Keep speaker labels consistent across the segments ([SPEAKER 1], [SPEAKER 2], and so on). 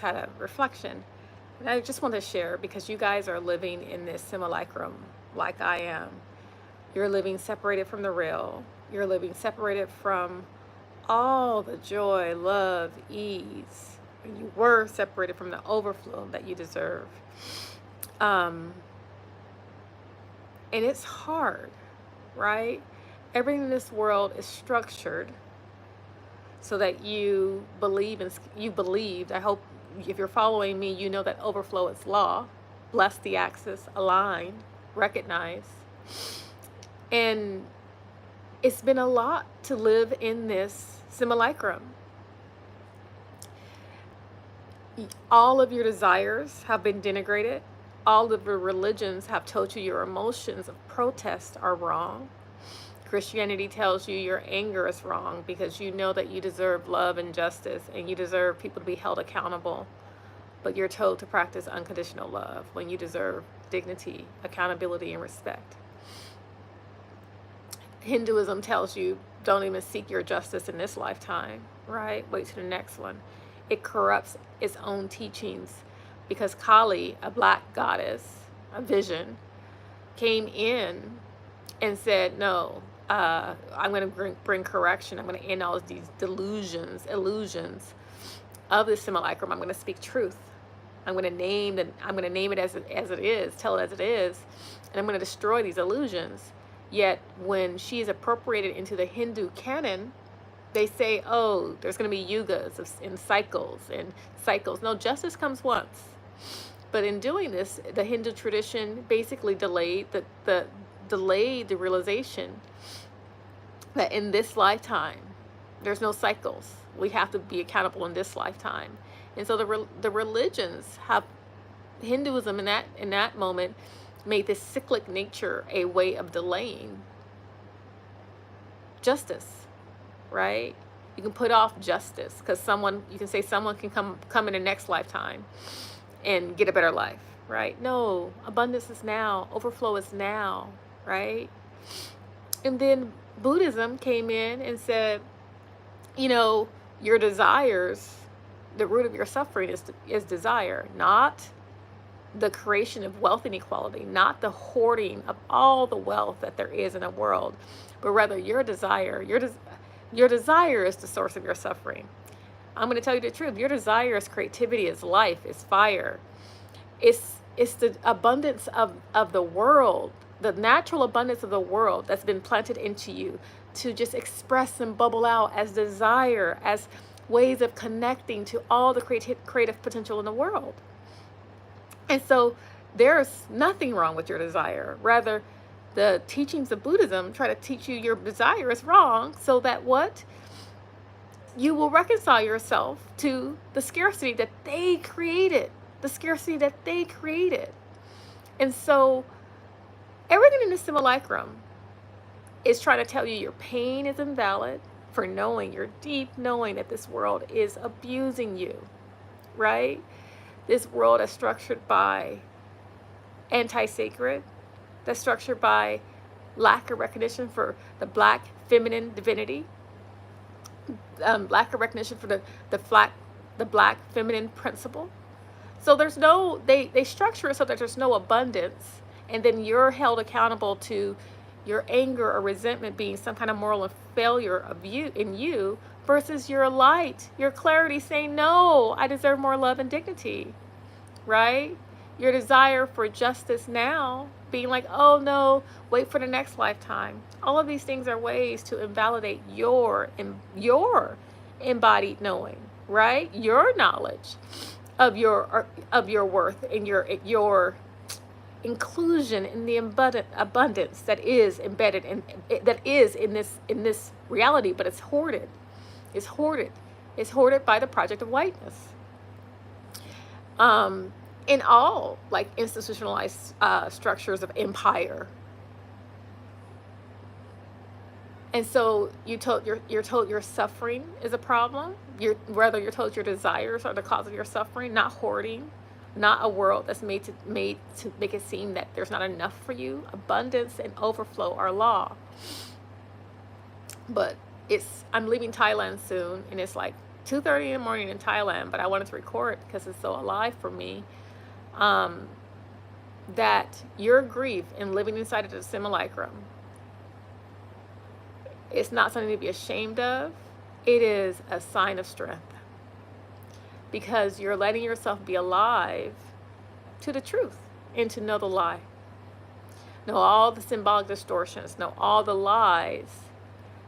[SPEAKER 1] had a reflection, and I just want to share because you guys are living in this simulacrum like I am. You're living separated from the real. You're living separated from all the joy, love, ease. And you were separated from the overflow that you deserve. And it's hard, right? Everything in this world is structured so that you believe I hope if you're following me, you know that overflow is law. Bless the axis, align, recognize. And it's been a lot to live in this simulacrum. All of your desires have been denigrated. All of the religions have told you your emotions of protest are wrong. Christianity tells you your anger is wrong because you know that you deserve love and justice and you deserve people to be held accountable. But you're told to practice unconditional love when you deserve dignity, accountability, and respect. Hinduism tells you don't even seek your justice in this lifetime, right? Wait to the next one. It corrupts its own teachings because Kali, a black goddess, a vision, came in and said, no, I'm going to bring correction. I'm going to end all of these delusions, illusions of the simulacrum. I'm going to speak truth. I'm going to name it as it is, tell it as it is, and I'm going to destroy these illusions. Yet when she is appropriated into the Hindu canon, they say, oh, there's going to be yugas and cycles. No, justice comes once. But in doing this, the Hindu tradition basically delayed the realization that in this lifetime, there's no cycles. We have to be accountable in this lifetime. And so the religions have, Hinduism in that moment made this cyclic nature a way of delaying justice, right? You can put off justice because you can say someone can come in the next lifetime and get a better life, right? No, abundance is now, overflow is now, right? And then Buddhism came in and said, you know, your desires, the root of your suffering is desire, not the creation of wealth inequality, not the hoarding of all the wealth that there is in the world, but rather your desire. Your desire is the source of your suffering. I'm going to tell you the truth. Your desire is creativity, is life, is fire. It's the abundance of the world, the natural abundance of the world that's been planted into you to just express and bubble out as desire, as ways of connecting to all the creative potential in the world. And so there's nothing wrong with your desire. Rather, the teachings of Buddhism try to teach you your desire is wrong so that what? You will reconcile yourself to the scarcity that they created. The scarcity that they created. And so everything in the simulacrum is trying to tell you your pain is invalid for knowing, your deep knowing that this world is abusing you, right? This world is structured by anti-sacred, that's structured by lack of recognition for the black feminine divinity, lack of recognition for the black feminine principle. So there's no, they structure it so that there's no abundance, and then you're held accountable to your anger or resentment being some kind of moral failure of you versus your light, your clarity saying, no, I deserve more love and dignity, right? Your desire for justice now being like, oh no, wait for the next lifetime. All of these things are ways to invalidate your embodied knowing, right? Your knowledge of your worth and your inclusion in the abundance that is embedded in this reality, but it's hoarded. It's hoarded by the project of whiteness. In all like institutionalized structures of empire. And so you're told your suffering is a problem. You're told your desires are the cause of your suffering, not hoarding, not a world that's made to make it seem that there's not enough for you. Abundance and overflow are law. But I'm leaving Thailand soon, and it's like 2:30 in the morning in Thailand, but I wanted to record it because it's so alive for me. Um, that your grief and living inside of the simulacrum, it's not something to be ashamed of. It is a sign of strength because you're letting yourself be alive to the truth and to know the lie. Know all the symbolic distortions, know all the lies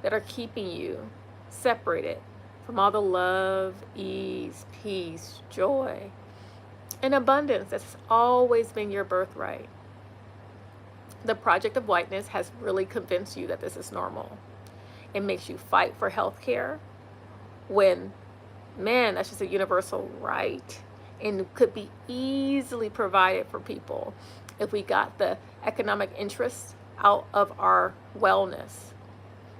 [SPEAKER 1] that are keeping you separated from all the love, ease, peace, joy, and abundance that's always been your birthright. The project of whiteness has really convinced you that this is normal. It makes you fight for health care when, man, that's just a universal right and could be easily provided for people if we got the economic interests out of our wellness.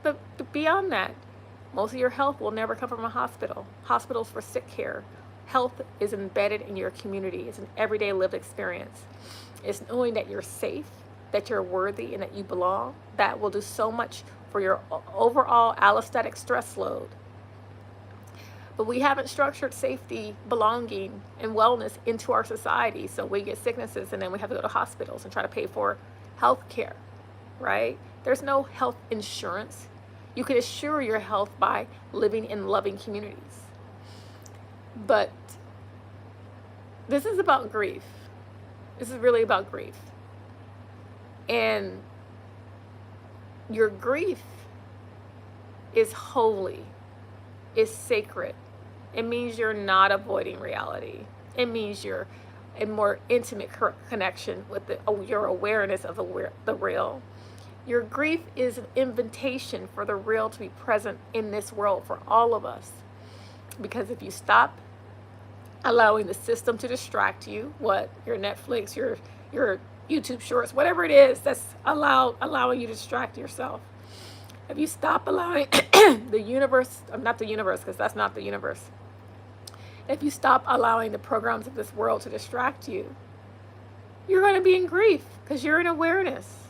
[SPEAKER 1] But beyond that, most of your health will never come from a hospital. Hospitals for sick care. Health is embedded in your community. It's an everyday lived experience. It's knowing that you're safe, that you're worthy, and that you belong. That will do so much for your overall allostatic stress load. But we haven't structured safety, belonging, and wellness into our society. So we get sicknesses and then we have to go to hospitals and try to pay for health care, right? There's no health insurance. You can assure your health by living in loving communities. But this is about grief. This is really about grief. And your grief is holy, is sacred. It means you're not avoiding reality. It means you're in more intimate connection with your awareness of the real. Your grief is an invitation for the real to be present in this world for all of us. Because if you stop allowing the system to distract you, what, your Netflix, your YouTube shorts, whatever it is that's allowing you to distract yourself. If you stop allowing the universe, not the universe, because that's not the universe. If you stop allowing the programs of this world to distract you, you're going to be in grief because you're in awareness.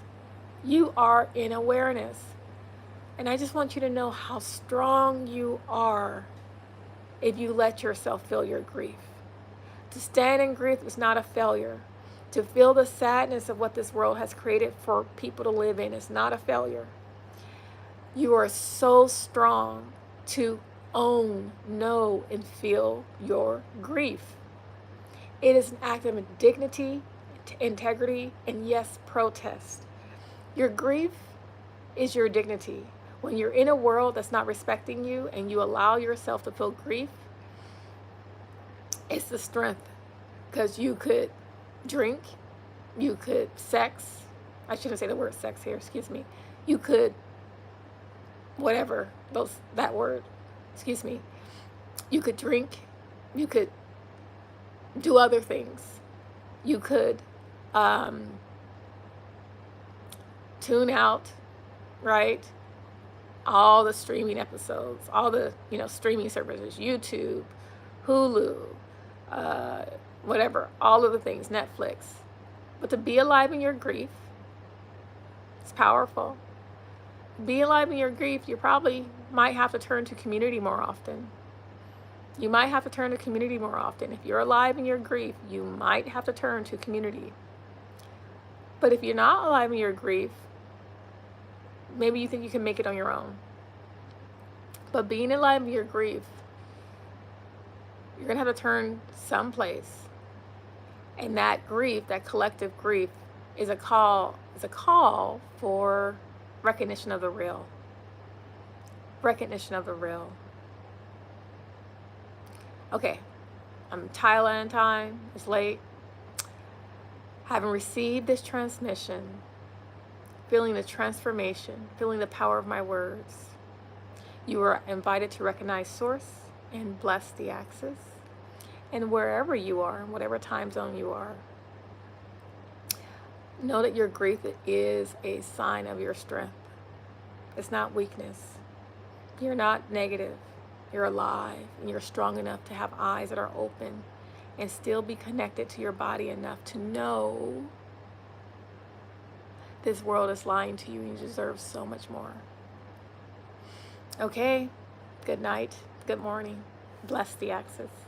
[SPEAKER 1] You are in awareness. And I just want you to know how strong you are if you let yourself feel your grief. To stand in grief is not a failure. To feel the sadness of what this world has created for people to live in is not a failure. You are so strong to own, know, and feel your grief. It is an act of dignity, integrity, and yes, protest. Your grief is your dignity. When you're in a world that's not respecting you and you allow yourself to feel grief, it's the strength. Because you could drink, you could sex. I shouldn't say the word sex here, excuse me. You could, whatever, that word, excuse me. You could drink, you could do other things. You could tune out, right? All the streaming episodes, all the streaming services, YouTube, Hulu, whatever, all of the things, Netflix. But to be alive in your grief, it's powerful. Be alive in your grief, you probably might have to turn to community more often. You might have to turn to community more often. If you're alive in your grief, you might have to turn to community. But if you're not alive in your grief, maybe you think you can make it on your own. But being alive in your grief, you're going to have to turn someplace. And that grief, that collective grief, is a call for recognition of the real. Recognition of the real. Okay, I'm Thailand time. It's late. Having received this transmission, feeling the transformation, feeling the power of my words, you are invited to recognize source and bless the axis. And wherever you are, in whatever time zone you are, know that your grief is a sign of your strength. It's not weakness. You're not negative. You're alive, and you're strong enough to have eyes that are open and still be connected to your body enough to know this world is lying to you and you deserve so much more. Okay, good night, good morning. Bless the axis.